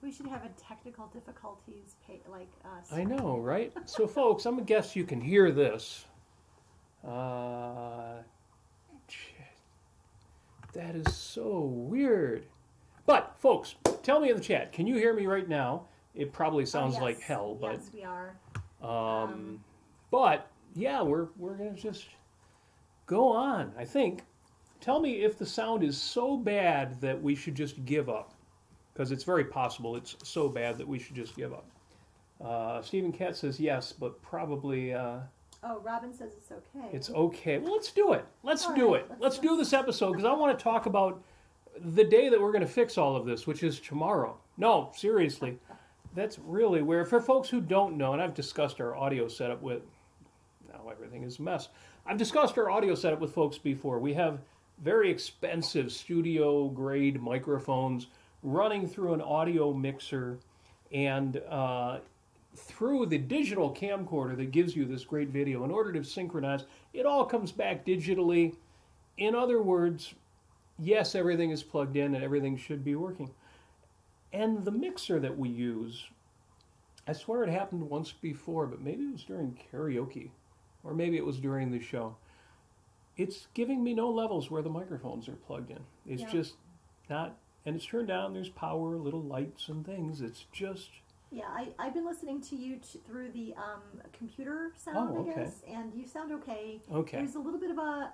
We should have a technical difficulties I know, right? So, folks, I'm going to guess you can hear this. That is so weird. But, folks, tell me in the chat, can you hear me right now? It probably sounds like hell, but... Yes, we are. But, yeah, we're going to just go on, I think. Tell me if the sound is so bad that we should just give up. Because it's very possible it's so bad that we should just give up. Stephen Cat says yes, but probably... Oh, Robin says it's okay. It's okay. Well, let's do it. Let's do it. Let's do this episode because I want to talk about the day that we're going to fix all of this, which is tomorrow. No, seriously. That's really where, for folks who don't know, and I've discussed our audio setup with, now everything is a mess. I've discussed our audio setup with folks before. We have very expensive studio-grade microphones running through an audio mixer and through the digital camcorder that gives you this great video. In order to synchronize, it all comes back digitally. In other words, yes, everything is plugged in and everything should be working. And the mixer that we use, I swear it happened once before, but maybe it was during karaoke, or maybe it was during the show. It's giving me no levels where the microphones are plugged in. It's just not, and it's turned on, there's power, little lights and things. It's just... Yeah, I've been listening to you through the computer sound, I guess, and you sound okay. Okay. There's a little bit of a...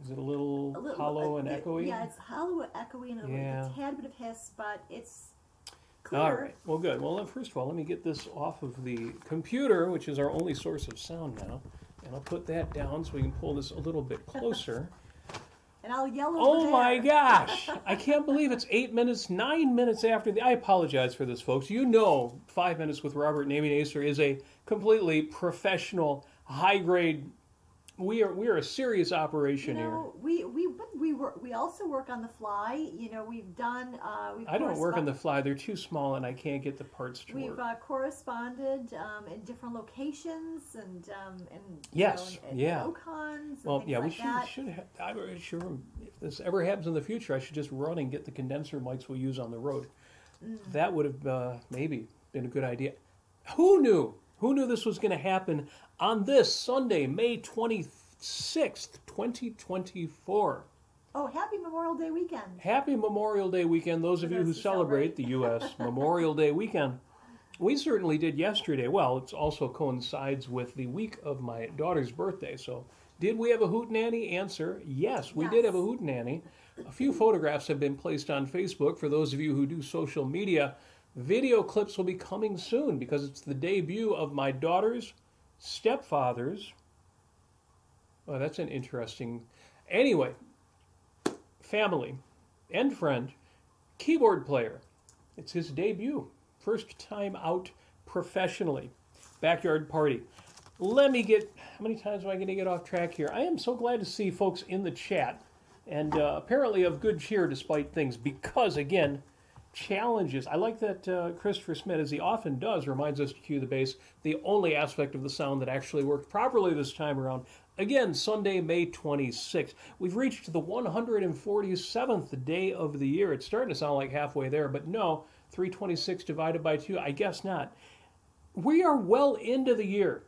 Is it a little hollow and echoey? Yeah, it's hollow, echoey, and a tad bit of hiss, but it's clear. All right. Well, good. Well, first of all, let me get this off of the computer, which is our only source of sound now, and I'll put that down so we can pull this a little bit closer. And I'll yell over Oh there. my gosh! I can't believe it's 9 minutes after the... I apologize for this, folks. You know 5 Minutes with Robert and Amy Nasir is a completely professional, high-grade... We are a serious operation here. We also work on the fly. You know, we've done... I don't work on the fly. They're too small, and I can't get the parts to work. We've corresponded in different locations and yes, Ocons. Well, we should have. I'm sure if this ever happens in the future, I should just run and get the condenser mics we use on the road. That would have maybe been a good idea. Who knew? Who knew this was going to happen on this Sunday, May 26th, 2024? Oh, happy Memorial Day weekend. Happy Memorial Day weekend, those of you who celebrate the U.S. Memorial Day weekend. We certainly did yesterday. Well, it also coincides with the week of my daughter's birthday. So, did we have a hootenanny? Answer, yes, we did have a hootenanny. A few photographs have been placed on Facebook. For those of you who do social media, video clips will be coming soon because it's the debut of my daughter's stepfather's. Oh, that's an interesting... Anyway, family and friend, keyboard player. It's his debut. First time out professionally. Backyard party. Let me get... How many times am I going to get off track here? I am so glad to see folks in the chat. And apparently of good cheer despite things. Because, again, challenges. I like that Christopher Smith, as he often does, reminds us to cue the bass. The only aspect of the sound that actually worked properly this time around. Again, Sunday, May 26th. We've reached the 147th day of the year. It's starting to sound like halfway there, but no, 326 divided by 2, I guess not. We are well into the year.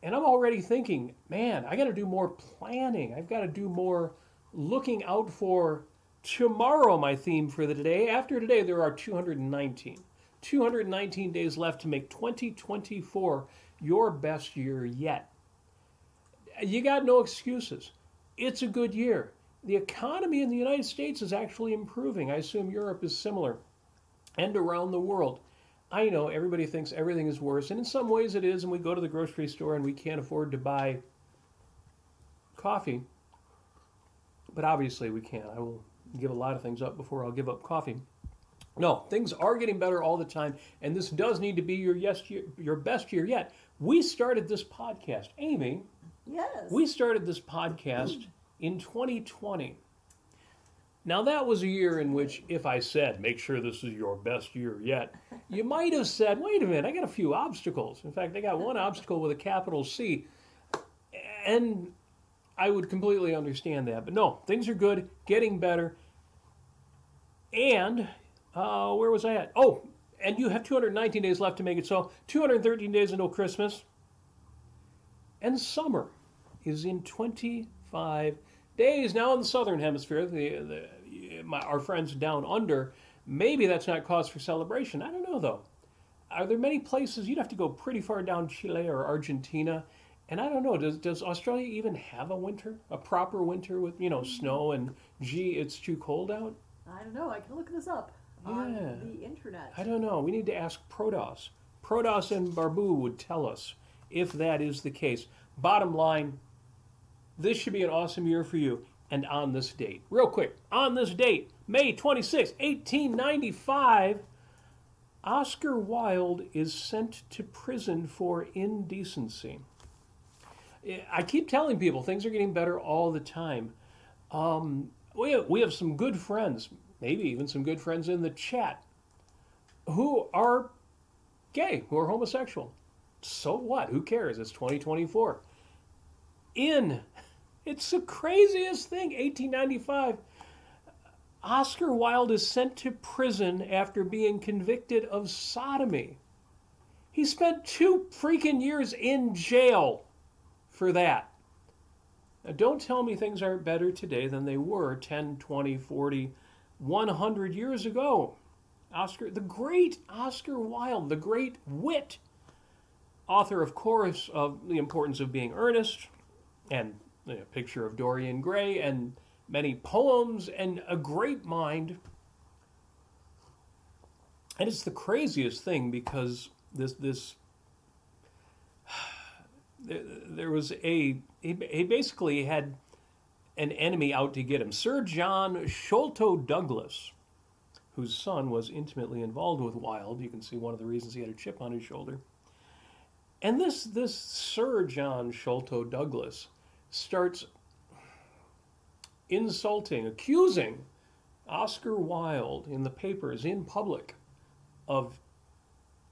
And I'm already thinking, man, I got to do more planning. I've got to do more looking out for tomorrow, my theme for the day. After today, there are 219. 219 days left to make 2024 your best year yet. You got no excuses. It's a good year. The economy in the United States is actually improving. I assume Europe is similar. And around the world. I know everybody thinks everything is worse, and in some ways it is, and we go to the grocery store and we can't afford to buy coffee. But obviously we can. I will give a lot of things up before I'll give up coffee. No, things are getting better all the time, and this does need to be your best year yet. We started this podcast. Amy... Yes. We started this podcast in 2020. Now, that was a year in which, if I said, make sure this is your best year yet, you might have said, wait a minute, I got a few obstacles. In fact, I got one obstacle with a capital C. And I would completely understand that. But no, things are good, getting better. And Where was I at? Oh, and you have 219 days left to make it so. 213 days until Christmas. And summer is in 25 days. Now in the southern hemisphere, our friends down under, maybe that's not cause for celebration. I don't know, though. Are there many places? You'd have to go pretty far down Chile or Argentina. And I don't know, does Australia even have a winter? A proper winter with, snow and, gee, it's too cold out? I don't know. I can look this up on the internet. I don't know. We need to ask Protos. Protos and Barbu would tell us if that is the case. Bottom line, this should be an awesome year for you. And on this date, real quick, on this date, May 26, 1895, Oscar Wilde is sent to prison for indecency. I keep telling people things are getting better all the time. We have some good friends, maybe even some good friends in the chat, who are gay, who are homosexual. So what? Who cares? It's 2024. It's the craziest thing. 1895. Oscar Wilde is sent to prison after being convicted of sodomy. He spent 2 freaking years in jail for that. Now, don't tell me things aren't better today than they were 10, 20, 40, 100 years ago. The great Oscar Wilde, the great wit, author, of course, of The Importance of Being Earnest, and A Picture of Dorian Gray, and many poems, and a great mind. And it's the craziest thing because there was he basically had an enemy out to get him. Sir John Sholto Douglas, whose son was intimately involved with Wilde. You can see one of the reasons he had a chip on his shoulder. And this Sir John Sholto Douglas starts insulting, accusing Oscar Wilde in the papers, in public, of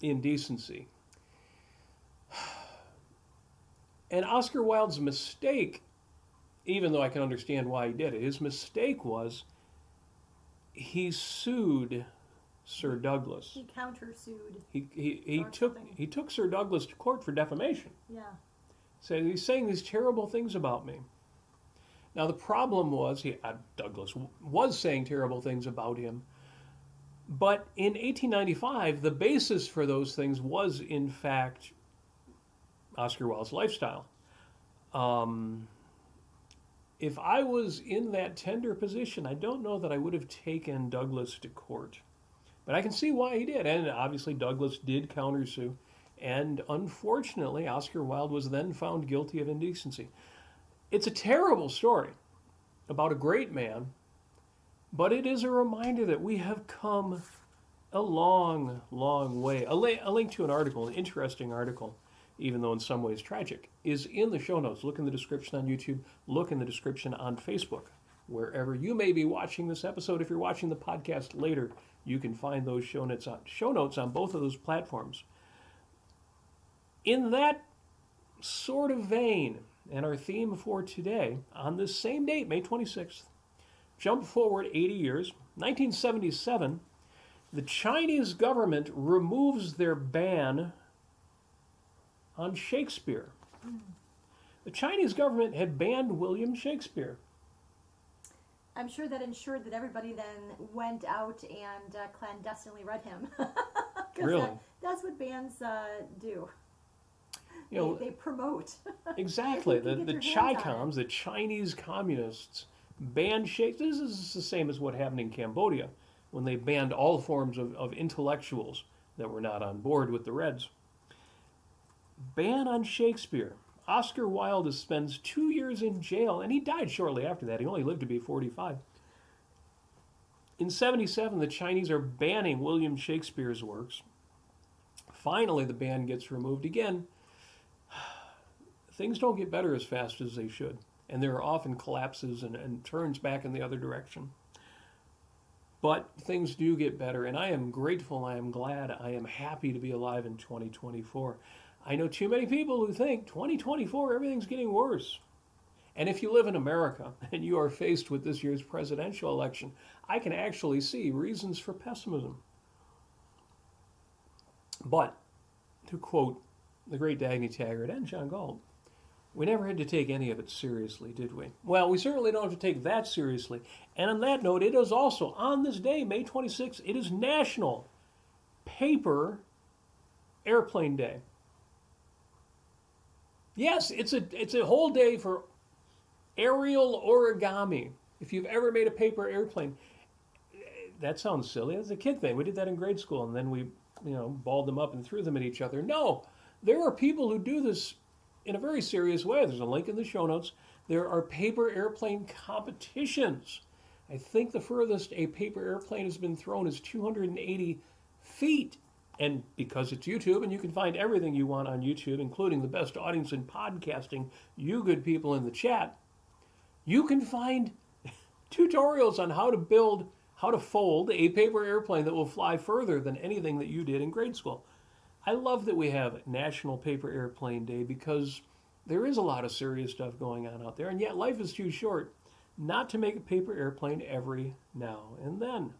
indecency. And Oscar Wilde's mistake, even though I can understand why he did it, his mistake was he sued Sir Douglas. He countersued. He took Sir Douglas to court for defamation. Yeah. So he's saying these terrible things about me. Now the problem was Douglas was saying terrible things about him, but in 1895 the basis for those things was in fact Oscar Wilde's lifestyle. If I was in that tender position, I don't know that I would have taken Douglas to court. But I can see why he did. And obviously Douglas did countersue. And unfortunately, Oscar Wilde was then found guilty of indecency. It's a terrible story about a great man, but it is a reminder that we have come a long, long way. A link to an article, an interesting article, even though in some ways tragic, is in the show notes. Look in the description on YouTube. Look in the description on Facebook. Wherever you may be watching this episode, if you're watching the podcast later, you can find those show notes on both of those platforms. In that sort of vein, and our theme for today, on this same date, May 26th, jump forward 80 years, 1977, the Chinese government removes their ban on Shakespeare. The Chinese government had banned William Shakespeare. I'm sure that ensured that everybody then went out and clandestinely read him. Really? That's what bands do. They promote. Exactly. The Chi-Coms, the Chinese communists, banned Shakespeare. This is the same as what happened in Cambodia when they banned all forms of intellectuals that were not on board with the Reds. Ban on Shakespeare. Oscar Wilde spends 2 years in jail, and he died shortly after that. He only lived to be 45. In 77, the Chinese are banning William Shakespeare's works. Finally, the ban gets removed again. Things don't get better as fast as they should, and there are often collapses and turns back in the other direction. But things do get better, and I am grateful, I am glad, I am happy to be alive in 2024. I know too many people who think 2024, everything's getting worse. And if you live in America and you are faced with this year's presidential election, I can actually see reasons for pessimism. But, to quote the great Dagny Taggart and John Galt, we never had to take any of it seriously, did we? Well, we certainly don't have to take that seriously. And on that note, it is also, on this day, May 26th, it is National Paper Airplane Day. Yes, it's a whole day for aerial origami. If you've ever made a paper airplane, that sounds silly. It's a kid thing. We did that in grade school, and then we, balled them up and threw them at each other. No, there are people who do this in a very serious way. There's a link in the show notes. There are paper airplane competitions. I think the furthest a paper airplane has been thrown is 280 feet. And because it's YouTube, and you can find everything you want on YouTube, including the best audience in podcasting, you good people in the chat, you can find tutorials on how to fold a paper airplane that will fly further than anything that you did in grade school. I love that we have National Paper Airplane Day because there is a lot of serious stuff going on out there, and yet life is too short not to make a paper airplane every now and then.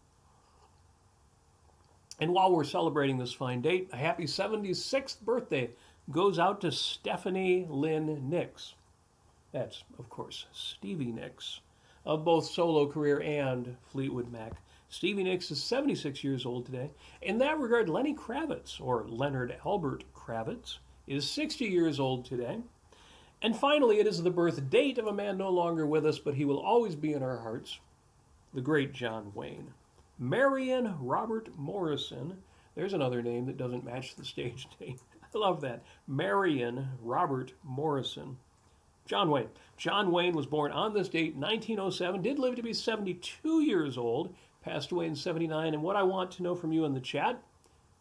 And while we're celebrating this fine date, a happy 76th birthday goes out to Stephanie Lynn Nicks. That's, of course, Stevie Nicks, of both solo career and Fleetwood Mac. Stevie Nicks is 76 years old today. In that regard, Lenny Kravitz, or Leonard Albert Kravitz, is 60 years old today. And finally, it is the birth date of a man no longer with us, but he will always be in our hearts, the great John Wayne. Marion Robert Morrison. There's another name that doesn't match the stage name. I love that. Marion Robert Morrison. John Wayne. John Wayne was born on this date, 1907, did live to be 72 years old, passed away in 79. And what I want to know from you in the chat,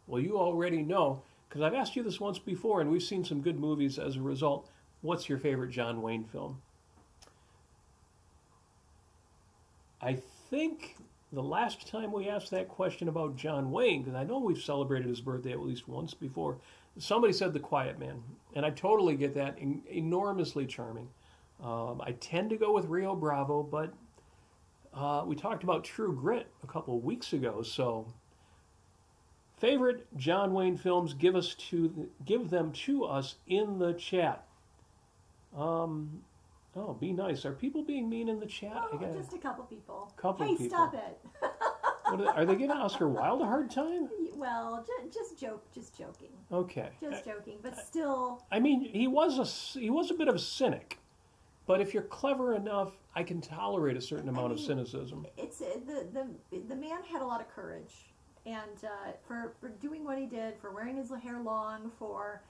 well, you already know, because I've asked you this once before, and we've seen some good movies as a result. What's your favorite John Wayne film? I think the last time we asked that question about John Wayne, because I know we've celebrated his birthday at least once before, somebody said The Quiet Man, and I totally get that. Enormously charming. I tend to go with Rio Bravo, but we talked about True Grit a couple of weeks ago, so favorite John Wayne films, give them to us in the chat. Oh, be nice. Are people being mean in the chat? Oh, just a couple people. People. Stop it. Are they giving Oscar Wilde a hard time? Well, just joking. Okay. Just joking, but still. I mean, he was a bit of a cynic, but if you're clever enough, I can tolerate a certain amount of cynicism. It's the man had a lot of courage, and for doing what he did, for wearing his hair long, for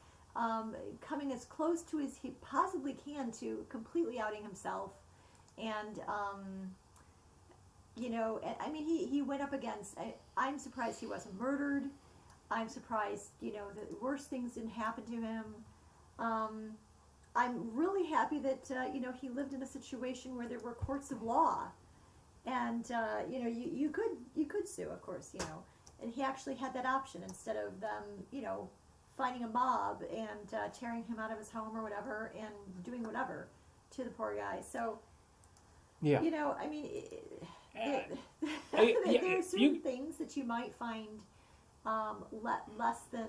coming as close to as he possibly can to completely outing himself, and I mean, he went up against. I'm surprised he wasn't murdered. I'm surprised that worse things didn't happen to him. I'm really happy that he lived in a situation where there were courts of law, and you could sue, of course, and he actually had that option instead of them finding a mob and tearing him out of his home or whatever and doing whatever to the poor guy. So, yeah, I mean, there are certain things that you might find less than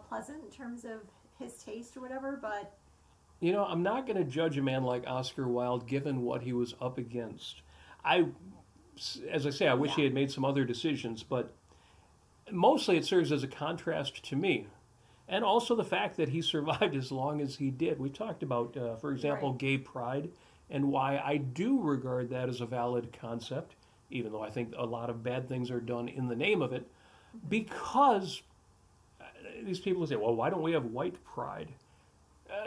pleasant in terms of his taste or whatever, but I'm not going to judge a man like Oscar Wilde given what he was up against. As I say, I wish he had made some other decisions, but mostly it serves as a contrast to me. And also the fact that he survived as long as he did. We talked about, for example, right. Gay pride, and why I do regard that as a valid concept, even though I think a lot of bad things are done in the name of it, because these people say, well, why don't we have white pride?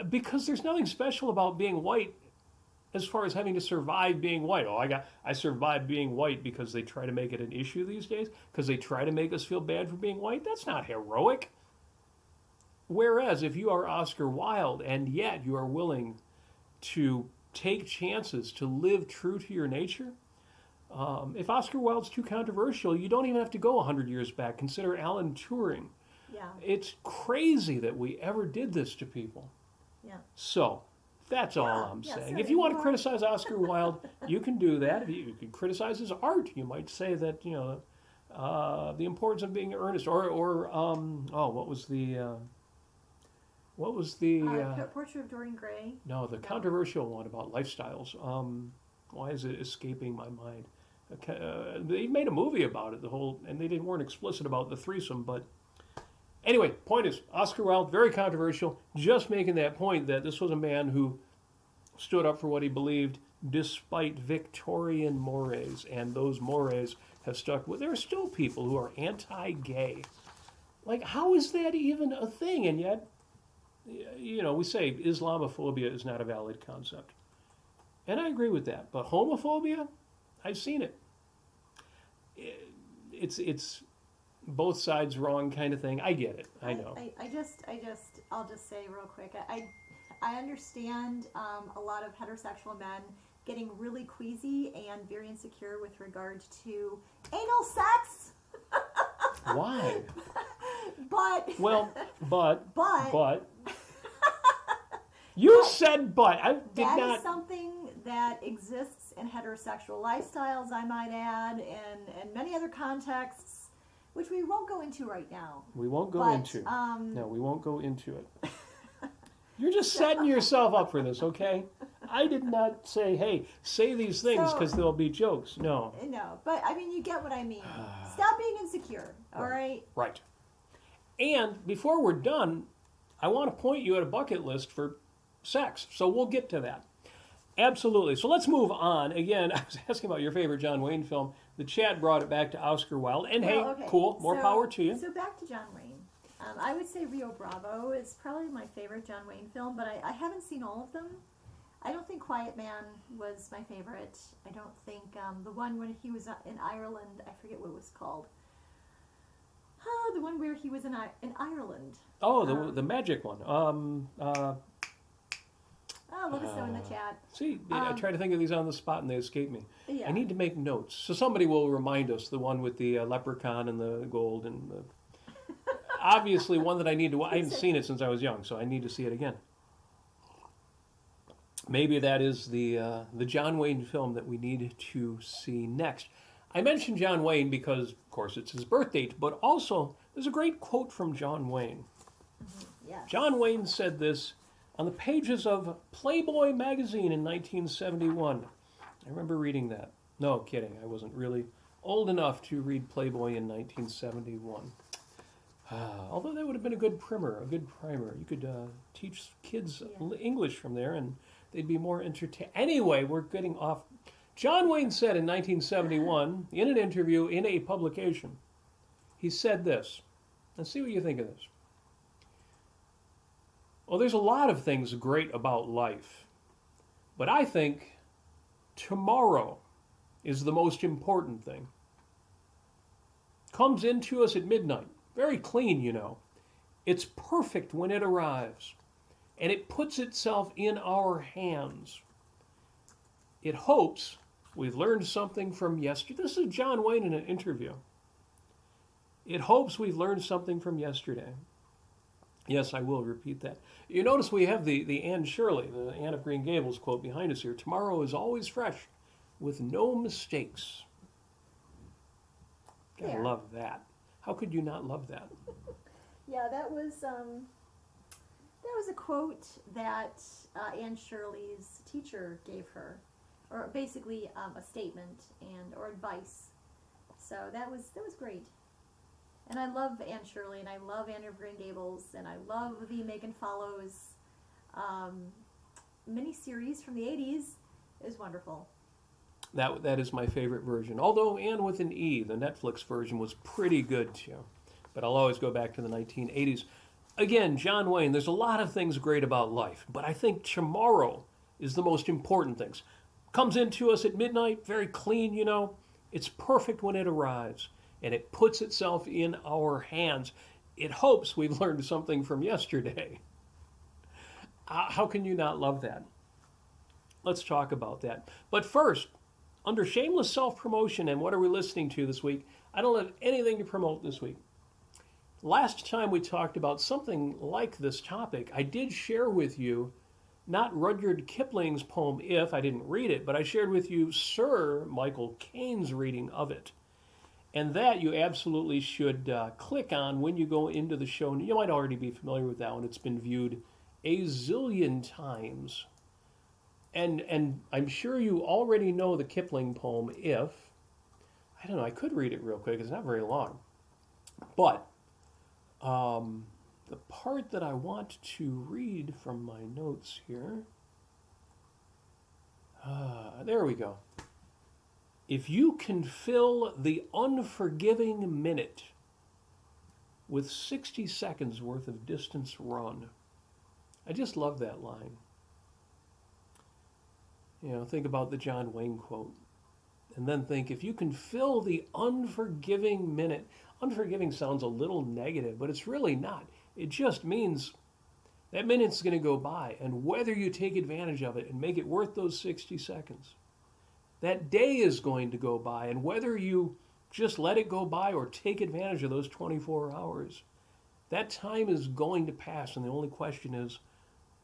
Because there's nothing special about being white as far as having to survive being white. I survived being white because they try to make it an issue these days, because they try to make us feel bad for being white. That's not heroic. Whereas if you are Oscar Wilde and yet you are willing to take chances to live true to your nature, if Oscar Wilde's too controversial, you don't even have to go 100 years back. Consider Alan Turing. Yeah. It's crazy that we ever did this to people. Yeah. So, That's all Yeah, I'm yeah, saying. so If you want to more- criticize Oscar Wilde, you can do that. If you can criticize his art, you might say that, the importance of being earnest. What was the Portrait of Dorian Gray. no, the controversial one about lifestyles. Why is it escaping my mind? They made a movie about it, and they weren't explicit about the threesome, but anyway, point is, Oscar Wilde, very controversial, just making that point that this was a man who stood up for what he believed despite Victorian mores, and those mores have stuck with. There are still people who are anti-gay. Like, how is that even a thing? And yet, we say Islamophobia is not a valid concept. And I agree with that. But homophobia, I've seen it. It's both sides wrong kind of thing. I get it. I know. I'll just say real quick. I understand a lot of heterosexual men getting really queasy and very insecure with regard to anal sex. Why? But you said but. I did that not. is something that exists in heterosexual lifestyles, I might add, and many other contexts, which we won't go into right now. We won't go into. No, we won't go into it. You're just setting yourself up for this, okay? I did not say, hey, say these things because they'll be jokes. No. No, but I mean, you get what I mean. Stop being insecure, all right? Right. And before we're done, I want to point you at a bucket list for sex. So we'll get to that. Absolutely. So let's move on. Again, I was asking about your favorite John Wayne film. The chat brought it back to Oscar Wilde. And cool, more power to you. So back to John Wayne. I would say Rio Bravo is probably my favorite John Wayne film, but I haven't seen all of them. I don't think Quiet Man was my favorite. I don't think the one when he was in Ireland, I forget what it was called. The one where he was in Ireland. Oh, the magic one. Let us know in the chat. See, I try to think of these on the spot and they escape me. Yeah. I need to make notes. So somebody will remind us, the one with the leprechaun and the gold and the... Obviously one that I need to... I haven't seen it since I was young, so I need to see it again. Maybe that is the John Wayne film that we need to see next. I mentioned John Wayne because, of course, it's his birth date, but also there's a great quote from John Wayne. Mm-hmm. Yes. John Wayne said this on the pages of Playboy magazine in 1971. I remember reading that. No, kidding. I wasn't really old enough to read Playboy in 1971. Although that would have been a good primer. You could teach kids English from there and they'd be more entertained. Anyway, we're getting off. John Wayne said in 1971, in an interview in a publication, he said this. Let's see what you think of this. Well, there's a lot of things great about life, but I think tomorrow is the most important thing. Comes into us at midnight, very clean, It's perfect when it arrives, and it puts itself in our hands. It hopes we've learned something from yesterday. This is John Wayne in an interview. It hopes we've learned something from yesterday. Yes, I will repeat that. You notice we have the Anne Shirley, the Anne of Green Gables quote behind us here. Tomorrow is always fresh, with no mistakes. Gotta love that. How could you not love that? Yeah, that was a quote that Anne Shirley's teacher gave her, or basically a statement or advice. So that was great. And I love Anne Shirley, and I love Anne of Green Gables, and I love the Megan Follows miniseries from the 80s. It was wonderful. That is my favorite version. Although Anne with an E, the Netflix version, was pretty good too. But I'll always go back to the 1980s. Again, John Wayne, there's a lot of things great about life, but I think tomorrow is the most important things. Comes into us at midnight, very clean, It's perfect when it arrives, and it puts itself in our hands. It hopes we've learned something from yesterday. How can you not love that? Let's talk about that. But first, under shameless self-promotion and what are we listening to this week, I don't have anything to promote this week. Last time we talked about something like this topic, I did share with you not Rudyard Kipling's poem If, I didn't read it, but I shared with you Sir Michael Caine's reading of it. And that you absolutely should click on when you go into the show. You might already be familiar with that one. It's been viewed a zillion times. And I'm sure you already know the Kipling poem If. I don't know, I could read it real quick. It's not very long. But the part that I want to read from my notes here. There we go. If you can fill the unforgiving minute with 60 seconds worth of distance run. I just love that line. You know, think about the John Wayne quote. And then think, if you can fill the unforgiving minute. Unforgiving sounds a little negative, but it's really not. It just means that minute's going to go by, and whether you take advantage of it and make it worth those 60 seconds, that day is going to go by, and whether you just let it go by or take advantage of those 24 hours, that time is going to pass, and the only question is,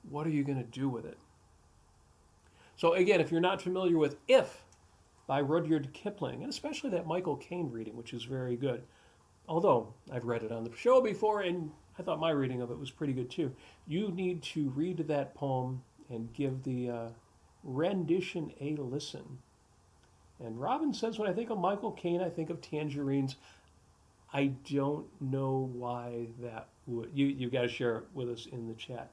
what are you going to do with it? So again, if you're not familiar with If by Rudyard Kipling, and especially that Michael Caine reading, which is very good, although I've read it on the show before, and I thought my reading of it was pretty good too, you need to read that poem and give the rendition a listen. And Robin says, when I think of Michael Caine, I think of tangerines. I don't know why that would. You've got to share it with us in the chat.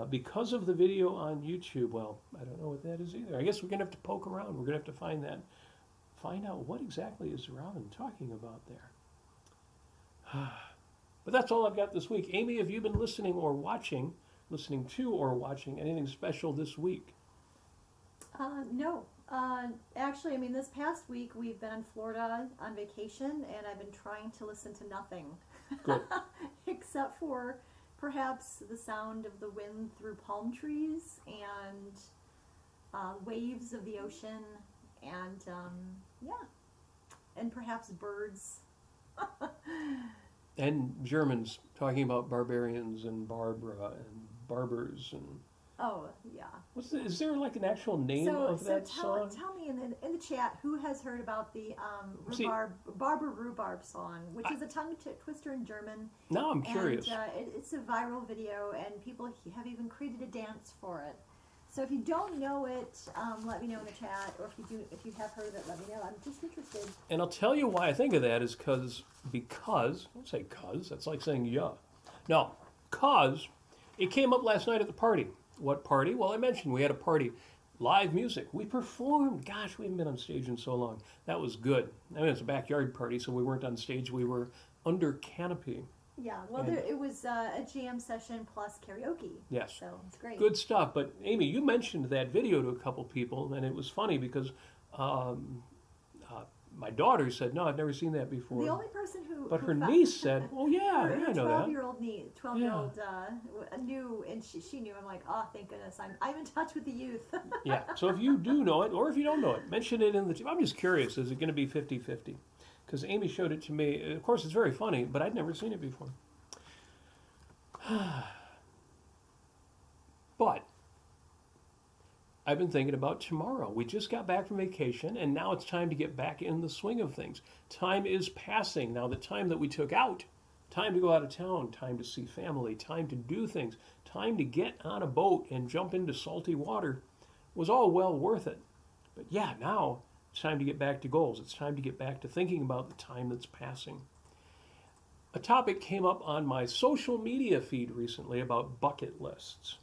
Because of the video on YouTube, well, I don't know what that is either. I guess we're going to have to poke around. We're going to have to find that. Find out what exactly is Robin talking about there. But that's all I've got this week. Amy, have you been listening or watching, listening to or watching anything special this week? No. Actually, I mean, this past week we've been in Florida on vacation, and I've been trying to listen to nothing. Good. Except for perhaps the sound of the wind through palm trees and waves of the ocean, and and perhaps birds. And Germans talking about barbarians and Barbara and barbers and. Oh yeah. Is there like an actual name of that song? Tell me in the chat who has heard about the Barbara Rhubarb song, which is a tongue twister in German. Now I'm curious. And it's a viral video, and people have even created a dance for it. So if you don't know it, let me know in the chat, or if you have heard of it, let me know. I'm just interested. And I'll tell you why I think of that is because don't say cuz, that's like saying yeah. No, cuz it came up last night at the party. What party? Well, I mentioned we had a party. Live music. We performed. Gosh, we haven't been on stage in so long. That was good. I mean, it was a backyard party, so we weren't on stage. We were under canopy. Yeah, well, it was a jam session plus karaoke. Yes. So it's great. Good stuff. But, Amy, you mentioned that video to a couple people, and it was funny because my daughter said, no, I've never seen that before. The only person who... But her niece said, oh, yeah, I know that. 12-year-old niece, 12-year-old knew, and she knew. I'm like, oh, thank goodness. I'm in touch with the youth. Yeah, so if you do know it, or if you don't know it, mention it in the... I'm just curious, is it going to be 50-50? Because Amy showed it to me. Of course, it's very funny, but I'd never seen it before. But I've been thinking about tomorrow. We just got back from vacation, and now it's time to get back in the swing of things. Time is passing. Now, the time that we took out, time to go out of town, time to see family, time to do things, time to get on a boat and jump into salty water was all well worth it. But yeah, now it's time to get back to goals. It's time to get back to thinking about the time that's passing. A topic came up on my social media feed recently about bucket lists.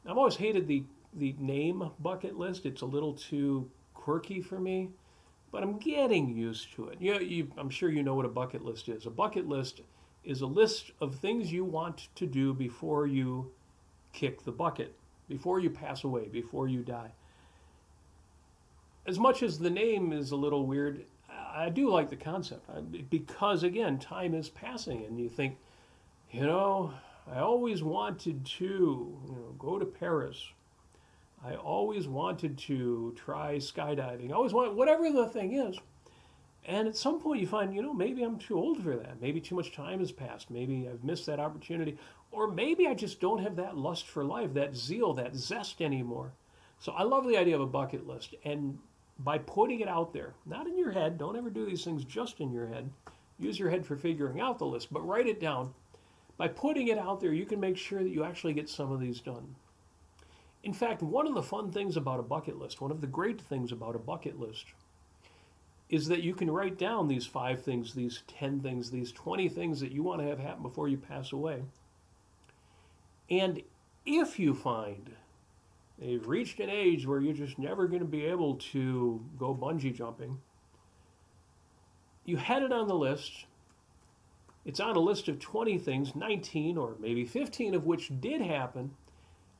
I've always hated the name bucket list. It's a little too quirky for me, but I'm getting used to it. I'm sure you know what a bucket list is. A bucket list is a list of things you want to do before you kick the bucket, before you pass away, before you die. As much as the name is a little weird, I do like the concept because, again, time is passing and you think, I always wanted to go to Paris. I always wanted to try skydiving. I always wanted, whatever the thing is. And at some point you find, maybe I'm too old for that. Maybe too much time has passed. Maybe I've missed that opportunity. Or maybe I just don't have that lust for life, that zeal, that zest anymore. So I love the idea of a bucket list. And by putting it out there, not in your head, don't ever do these things just in your head. Use your head for figuring out the list, but write it down. By putting it out there, you can make sure that you actually get some of these done. In fact, one of the fun things about a bucket list, one of the great things about a bucket list, is that you can write down these 5 things, these 10 things, these 20 things that you want to have happen before you pass away. And if you find they've reached an age where you're just never going to be able to go bungee jumping, you had it on the list. It's on a list of 20 things, 19 or maybe 15 of which did happen,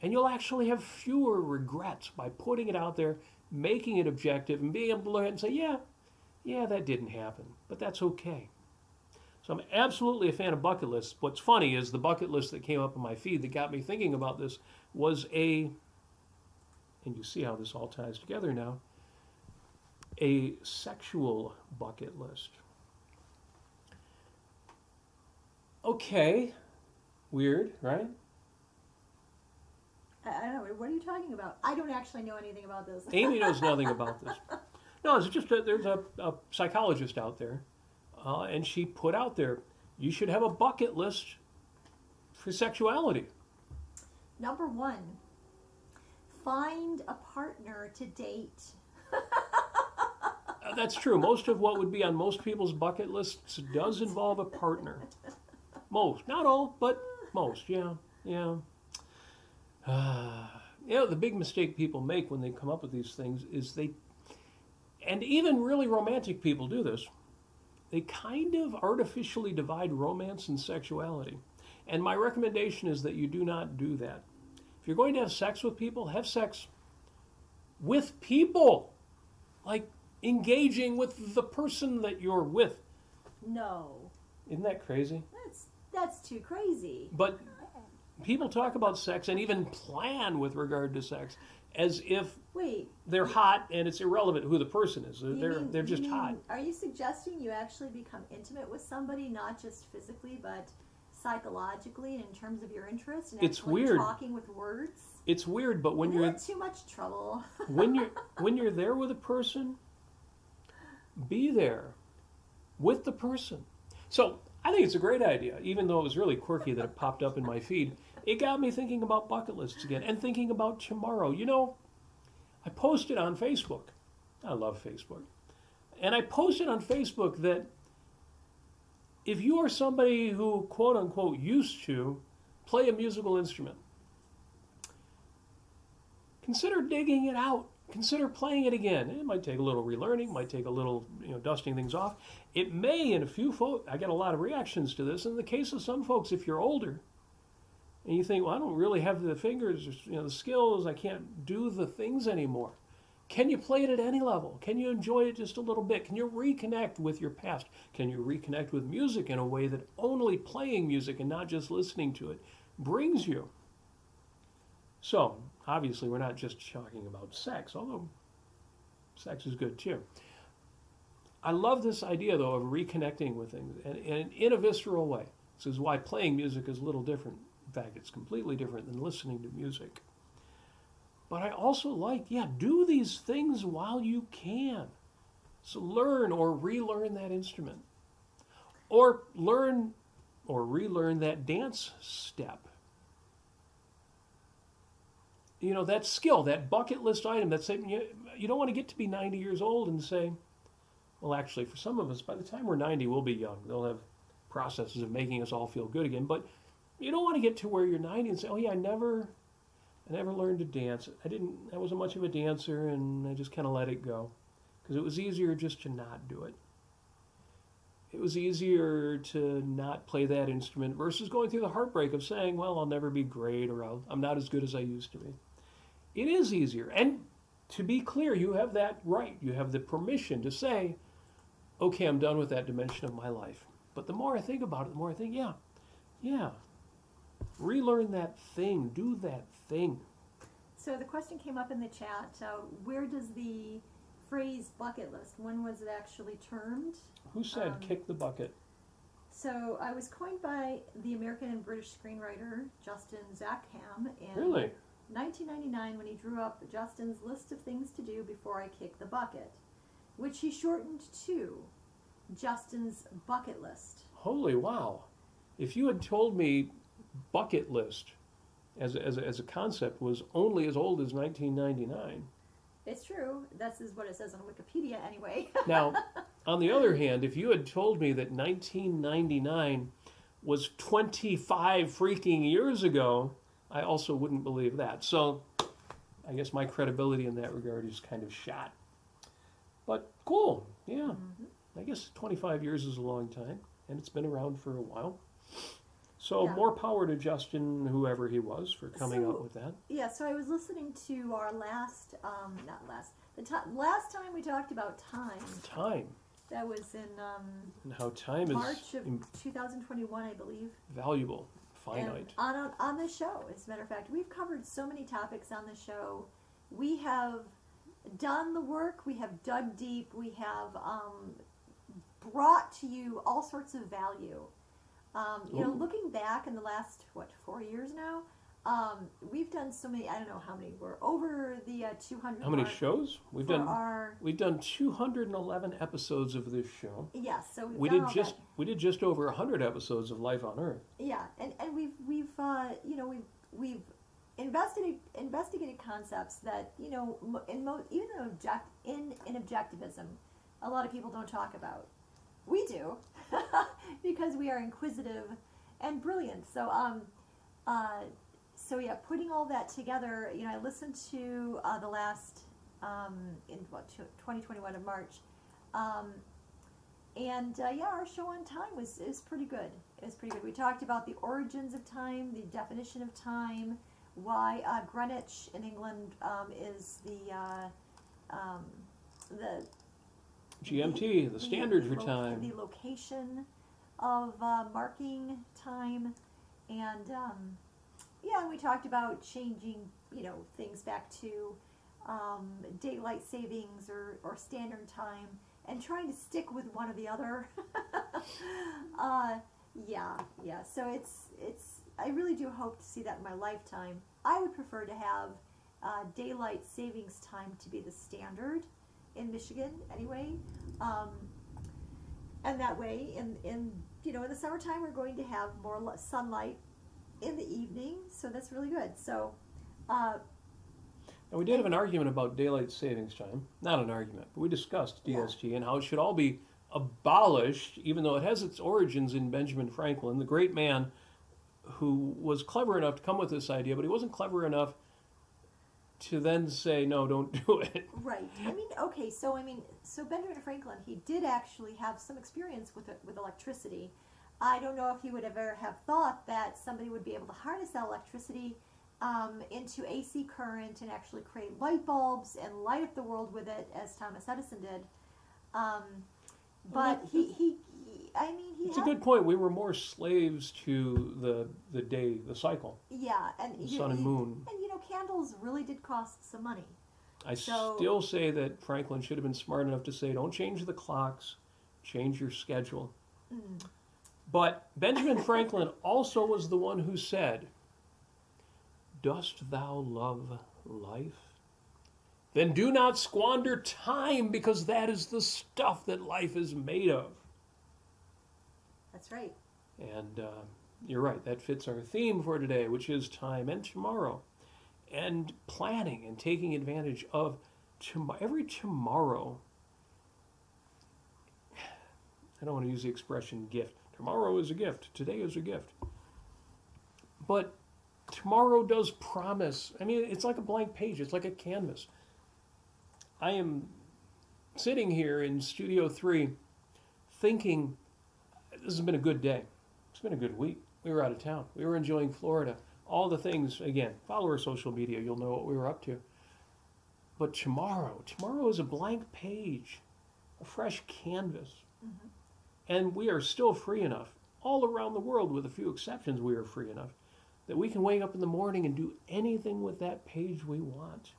and you'll actually have fewer regrets by putting it out there, making it objective, and being able to look at it and say, yeah, that didn't happen, but that's okay. So I'm absolutely a fan of bucket lists. What's funny is the bucket list that came up in my feed that got me thinking about this was and you see how this all ties together now, a sexual bucket list. Okay, weird, right? I don't know. What are you talking about? I don't actually know anything about this. Amy knows nothing about this. No, it's just there's a psychologist out there, and she put out there, you should have a bucket list for sexuality. Number 1, find a partner to date. That's true. Most of what would be on most people's bucket lists does involve a partner. Most, not all, but most. Yeah. The big mistake people make when they come up with these things is and even really romantic people do this, they kind of artificially divide romance and sexuality. And my recommendation is that you do not do that. If you're going to have sex with people, have sex with people. Like engaging with the person that you're with. No. Isn't that crazy? That's too crazy. But people talk about sex and even plan with regard to sex as if they're hot and it's irrelevant who the person is. They're just hot. Are you suggesting you actually become intimate with somebody, not just physically, but psychologically and in terms of your interest? And it's weird. Talking with words? It's weird, but when you're in too much trouble. when you're there with a person, be there with the person. So I think it's a great idea, even though it was really quirky that it popped up in my feed. It got me thinking about bucket lists again and thinking about tomorrow. I posted on Facebook. I love Facebook. And I posted on Facebook that if you are somebody who, quote unquote, used to play a musical instrument, consider digging it out. Consider playing it again. It might take a little relearning, might take a little dusting things off. It may, in a few folks, I get a lot of reactions to this. In the case of some folks, if you're older, and you think, well, I don't really have the fingers, the skills, I can't do the things anymore. Can you play it at any level? Can you enjoy it just a little bit? Can you reconnect with your past? Can you reconnect with music in a way that only playing music and not just listening to it brings you? So, obviously, we're not just talking about sex, although sex is good too. I love this idea, though, of reconnecting with things and in a visceral way. This is why playing music is a little different. In fact, it's completely different than listening to music. But I also do these things while you can. So learn or relearn that instrument. Or learn or relearn that dance step. That skill, that bucket list item, that's you don't want to get to be 90 years old and say, well, actually, for some of us, by the time we're 90, we'll be young. They'll have processes of making us all feel good again. But you don't want to get to where you're 90 and say, oh, yeah, I never learned to dance. I wasn't much of a dancer, and I just kind of let it go. Because it was easier just to not do it. It was easier to not play that instrument versus going through the heartbreak of saying, well, I'll never be great, or I'm not as good as I used to be. It is easier. And to be clear, you have that right. You have the permission to say, okay, I'm done with that dimension of my life. But the more I think about it, the more I think, yeah. Relearn that thing. Do that thing. So the question came up in the chat, where does the phrase bucket list. When was it actually termed? Who said kick the bucket? So I was coined by the American and British screenwriter Justin Zackham in Really? 1999 when he drew up Justin's list of things to do before I kick the bucket, which he shortened to Justin's bucket list. Holy wow. If you had told me bucket list as a concept was only as old as 1999. It's true. This is what it says on Wikipedia anyway. Now, on the other hand, if you had told me that 1999 was 25 freaking years ago, I also wouldn't believe that. So I guess my credibility in that regard is kind of shot. But cool. Yeah. Mm-hmm. I guess 25 years is a long time, and it's been around for a while. So Yeah. more power to Justin, whoever he was, for coming up with that. Yeah, so I was listening to our last time we talked about time. Time. That was in And how time March is of 2021, I believe. valuable, finite. And on the show, as a matter of fact, we've covered so many topics on the show. We have done the work. We have dug deep. We have brought to you all sorts of value. Looking back in the last 4 years now, we've done so many. I don't know how many. We're over the 200. How many mark shows? We've for done our 211 episodes of this show. yes. So We done did all just that. we did just over 100 episodes of Life on Earth. Yeah, and we've investigated concepts that even in objectivism, a lot of people don't talk about. We do, because we are inquisitive and brilliant. So putting all that together, I listened to the last in 2021 of March. Our show on time is pretty good. It was pretty good. We talked about the origins of time, the definition of time, why Greenwich in England is the GMT, the standard for the time. location of marking time, and we talked about changing things back to daylight savings or standard time, and trying to stick with one or the other. So it's I really do hope to see that in my lifetime. I would prefer to have daylight savings time to be the standard in Michigan anyway, and that way in the summertime we're going to have more sunlight in the evening, so that's really good. So And we did have an argument about daylight savings time. Not an argument, but we discussed DST and how it should all be abolished, even though it has its origins in Benjamin Franklin, the great man who was clever enough to come with this idea, but he wasn't clever enough to then say, no, don't do it. right. So Benjamin Franklin, he did actually have some experience with electricity. I don't know if he would ever have thought that somebody would be able to harness that electricity into AC current and actually create light bulbs and light up the world with it, as Thomas Edison did. But It's a good point. We were more slaves to the day, the cycle. Yeah, and the sun and moon. And candles really did cost some money. I still say that Franklin should have been smart enough to say, don't change the clocks, change your schedule. Mm. But Benjamin Franklin also was the one who said, dost thou love life? Then do not squander time, because that is the stuff that life is made of. That's right. And you're right, that fits our theme for today, which is time and tomorrow. And planning and taking advantage of every tomorrow. I don't want to use the expression gift. Tomorrow is a gift. Today is a gift. But tomorrow does promise. It's like a blank page. It's like a canvas. I am sitting here in Studio 3 thinking, this has been a good day. It's been a good week. We were out of town. We were enjoying Florida. All the things, again, follow our social media. You'll know what we were up to. But tomorrow is a blank page, a fresh canvas. Mm-hmm. And we are still free enough, all around the world, with a few exceptions, we are free enough, that we can wake up in the morning and do anything with that page we want.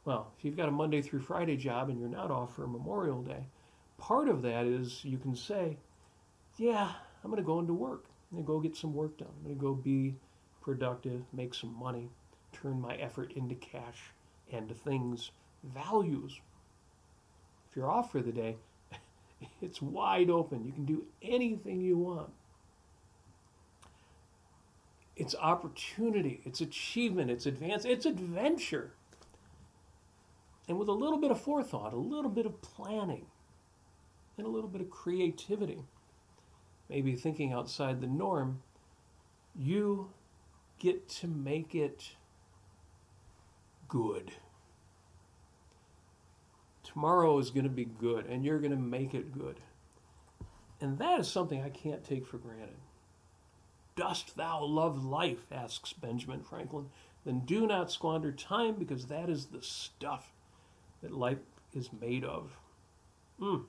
well, if you've got a Monday through Friday job and you're not off for Memorial Day, part of that is you can say, yeah, I'm going to go into work. I'm going to go get some work done. I'm going to go be productive, make some money, turn my effort into cash and things, values. If you're off for the day, it's wide open. You can do anything you want. It's opportunity, it's achievement, it's advance, it's adventure. And with a little bit of forethought, a little bit of planning, and a little bit of creativity, maybe thinking outside the norm, you get to make it good. Tomorrow is going to be good, and you're going to make it good. And that is something I can't take for granted. Dost thou love life, asks Benjamin Franklin, then do not squander time, because that is the stuff that life is made of. And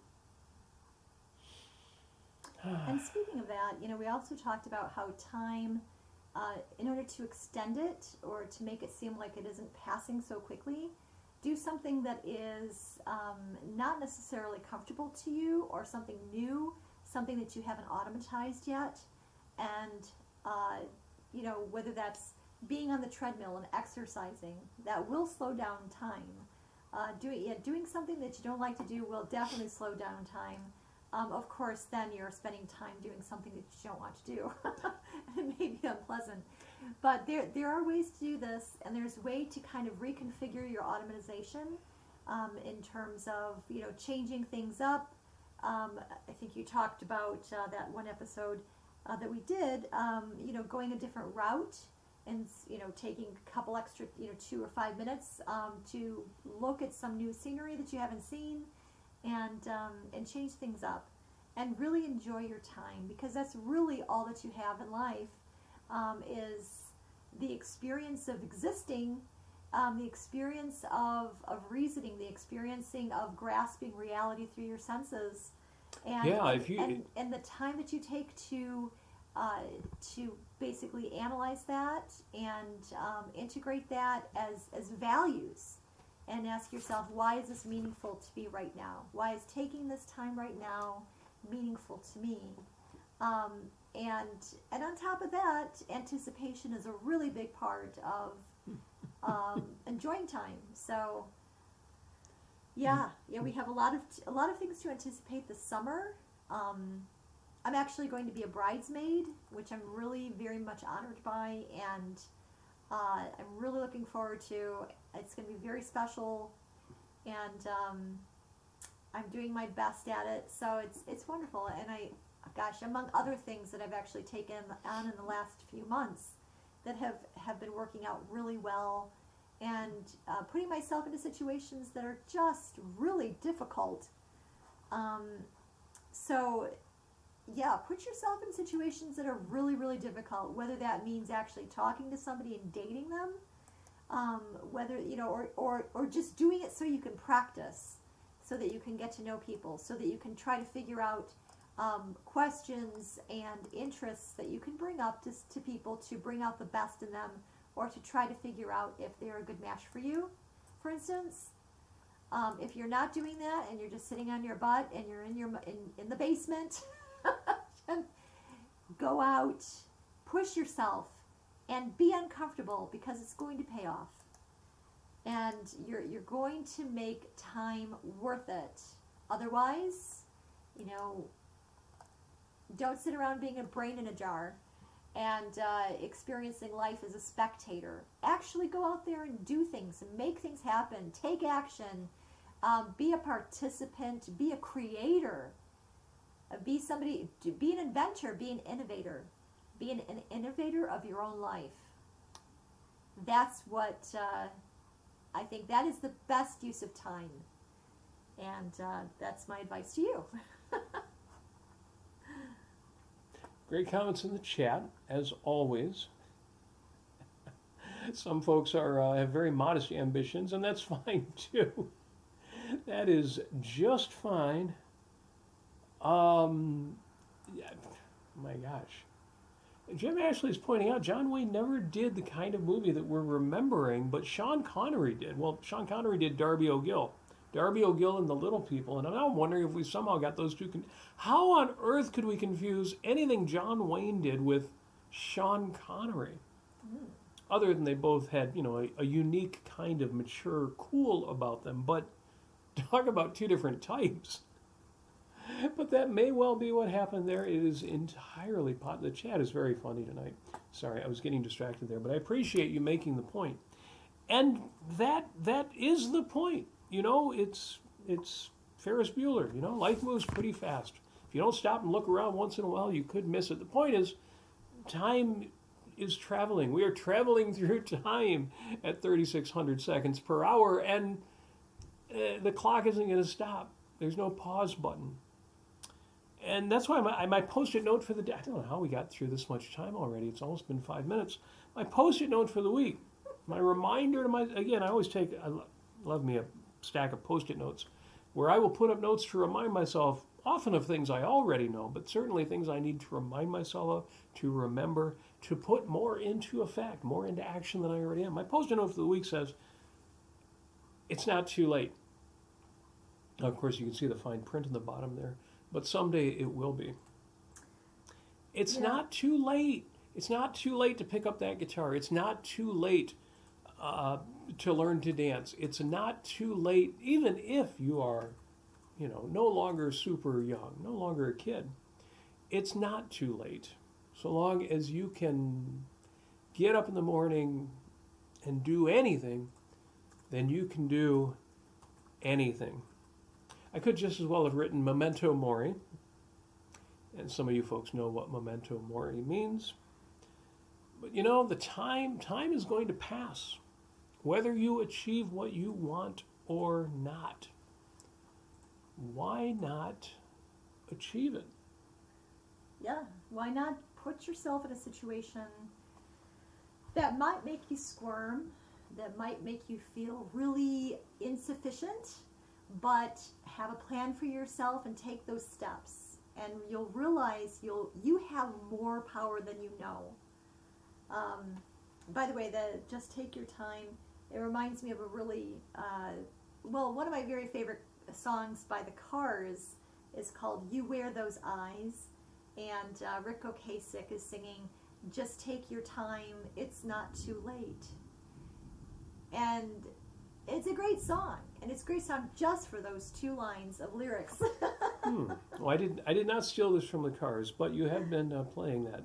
speaking of that, we also talked about how time, in order to extend it or to make it seem like it isn't passing so quickly, do something that is not necessarily comfortable to you, or something new, something that you haven't automatized yet. And, whether that's being on the treadmill and exercising, that will slow down time. Doing something that you don't like to do will definitely slow down time. Of course, then you're spending time doing something that you don't want to do. It may be unpleasant. But there are ways to do this, and there's a way to kind of reconfigure your automatization in terms of, changing things up. I think you talked about that one episode that we did, going a different route and, taking a couple extra, 2 or 5 minutes to look at some new scenery that you haven't seen, and change things up and really enjoy your time, because that's really all that you have in life, is the experience of existing, the experience of reasoning, the experiencing of grasping reality through your senses, and and the time that you take to basically analyze that and integrate that as values, and ask yourself, why is this meaningful to me right now? Why is taking this time right now meaningful to me? And on top of that, anticipation is a really big part of enjoying time. So we have a lot of things to anticipate this summer. I'm actually going to be a bridesmaid, which I'm really very much honored by, and I'm really looking forward to. It's going to be very special, and I'm doing my best at it. So it's wonderful, and among other things that I've actually taken on in the last few months that have been working out really well, and putting myself into situations that are just really difficult. Put yourself in situations that are really, really difficult, whether that means actually talking to somebody and dating them, whether, or just doing it so you can practice, so that you can get to know people, so that you can try to figure out questions and interests that you can bring up to people, to bring out the best in them, or to try to figure out if they're a good match for you. For instance, if you're not doing that and you're just sitting on your butt and you're in the basement, go out, push yourself, and be uncomfortable, because it's going to pay off, and you're going to make time worth it. Otherwise, don't sit around being a brain in a jar and experiencing life as a spectator. Actually go out there and do things and make things happen. Take action. Be a participant. Be a creator. Be an inventor. Be an innovator. Be an innovator of your own life. That's what I think, that is the best use of time. And that's my advice to you. Great comments in the chat, as always. Some folks have very modest ambitions, and that's fine too. That is just fine. My gosh. Jim Ashley's pointing out John Wayne never did the kind of movie that we're remembering, but Sean Connery did. Well, Sean Connery did Darby O'Gill. Darby O'Gill and the Little People, and I'm wondering if we somehow got those two. How on earth could we confuse anything John Wayne did with Sean Connery? Other than they both had, a unique kind of mature cool about them, but talk about two different types. But that may well be what happened there. It is entirely the chat is very funny tonight. Sorry, I was getting distracted there, but I appreciate you making the point. And that is the point. It's Ferris Bueller. Life moves pretty fast. If you don't stop and look around once in a while, you could miss it. The point is, time is traveling. We are traveling through time at 3,600 seconds per hour, and the clock isn't going to stop. There's no pause button. And that's why my Post-it note for the day, I don't know how we got through this much time already. It's almost been 5 minutes. My Post-it note for the week, my reminder to I always I love me a stack of Post-it notes, where I will put up notes to remind myself, often of things I already know, but certainly things I need to remind myself of, to remember, to put more into effect, more into action than I already am. My Post-it note for the week says, it's not too late. Now, of course, you can see the fine print in the bottom there, but someday it will be. It's not too late. It's not too late to pick up that guitar. It's not too late to learn to dance. It's not too late, even if you are, no longer super young, no longer a kid. It's not too late. So long as you can get up in the morning and do anything, then you can do anything. I could just as well have written Memento Mori, and some of you folks know what Memento Mori means. But the time is going to pass, whether you achieve what you want or not. Why not achieve it? Yeah, why not put yourself in a situation that might make you squirm, that might make you feel really insufficient, but have a plan for yourself and take those steps, and you'll realize you have more power than you know. By the way, just take your time. It reminds me of a really one of my very favorite songs by the Cars is called "You Wear Those Eyes," and Rick Ocasek is singing, "Just take your time, it's not too late." And it's a great song, and it's a great song just for those two lines of lyrics. Well, I did not steal this from the Cars, but you have been playing that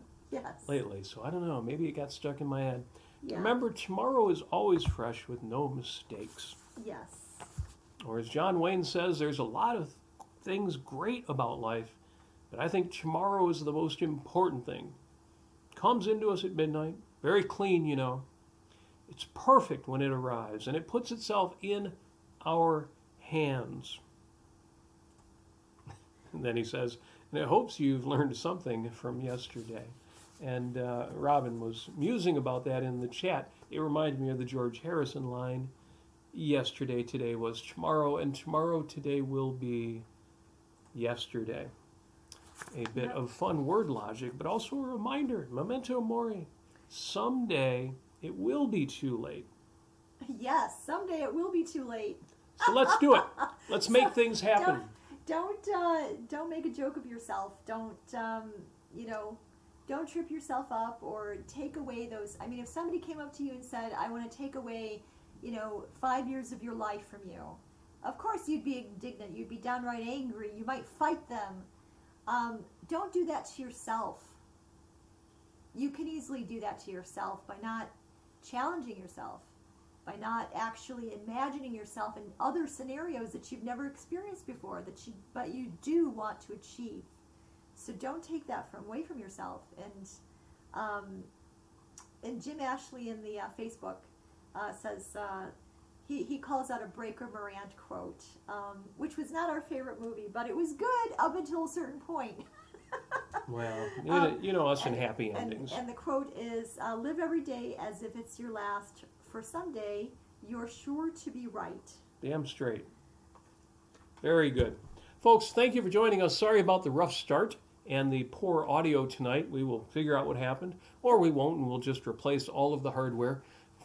lately, so I don't know. Maybe it got stuck in my head. Yeah. Remember, tomorrow is always fresh with no mistakes. Yes. Or as John Wayne says, there's a lot of things great about life, but I think tomorrow is the most important thing. Comes into us at midnight, very clean, It's perfect when it arrives, and it puts itself in our hands. And then he says, and it hopes you've learned something from yesterday. And Robin was musing about that in the chat. It reminded me of the George Harrison line, yesterday, today was tomorrow, and tomorrow, today will be yesterday. A bit of fun word logic, but also a reminder, memento mori. Someday it will be too late. Yes, someday it will be too late. So let's do it. Let's make things happen. Don't make a joke of yourself. Don't trip yourself up or take away those. I mean, if somebody came up to you and said, "I want to take away, 5 years of your life from you," of course you'd be indignant. You'd be downright angry. You might fight them. Don't do that to yourself. You can easily do that to yourself by not challenging yourself, by not actually imagining yourself in other scenarios that you've never experienced before, but you do want to achieve. So don't take that away from yourself. And Jim Ashley in the Facebook says he calls out a Breaker Morant quote, which was not our favorite movie, but it was good up until a certain point. Well, us and happy endings. And the quote is, "Live every day as if it's your last, for someday you're sure to be right." Damn straight. Very good. Folks, thank you for joining us. Sorry about the rough start. and the poor audio tonight. We will figure out what happened, or we won't, and we'll just replace all of the hardware.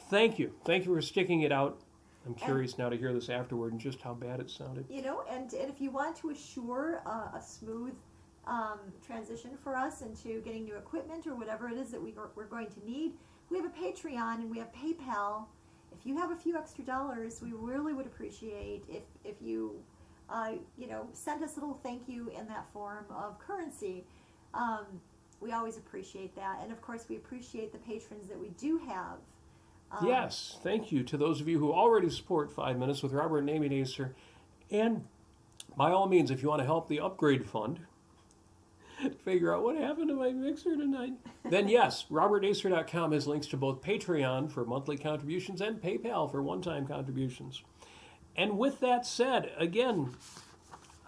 Thank you. Thank you for sticking it out. I'm curious now to hear this afterward and just how bad it sounded. You know, and if you want to assure a smooth transition for us into getting new equipment or whatever it is that we're going to need, we have a Patreon and we have PayPal. If you have a few extra dollars, we really would appreciate if you, send us a little thank you in that form of currency. We always appreciate that. And of course, we appreciate the patrons that we do have. Yes, thank you to those of you who already support 5 Minutes with Robert and Amy Nasir. And by all means, if you want to help the upgrade fund, figure out what happened to my mixer tonight, then yes, robertnasir.com has links to both Patreon for monthly contributions and PayPal for one-time contributions. And with that said, again,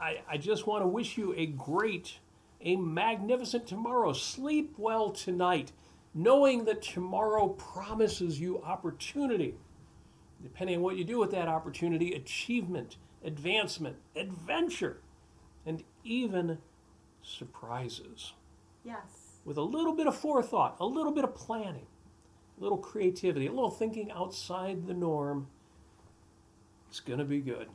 I just want to wish you a magnificent tomorrow. Sleep well tonight, knowing that tomorrow promises you opportunity. Depending on what you do with that opportunity, achievement, advancement, adventure, and even surprises. Yes. With a little bit of forethought, a little bit of planning, a little creativity, a little thinking outside the norm, it's going to be good.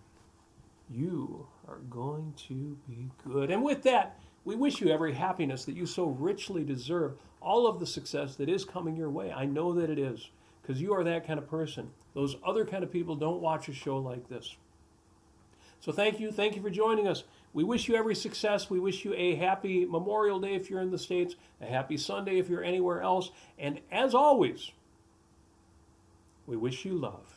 You are going to be good. And with that, we wish you every happiness that you so richly deserve, all of the success that is coming your way. I know that it is, because you are that kind of person. Those other kind of people don't watch a show like this. So thank you for joining us. We wish you every success. We wish you a happy Memorial Day if you're in the States, a happy Sunday if you're anywhere else. And as always, we wish you love.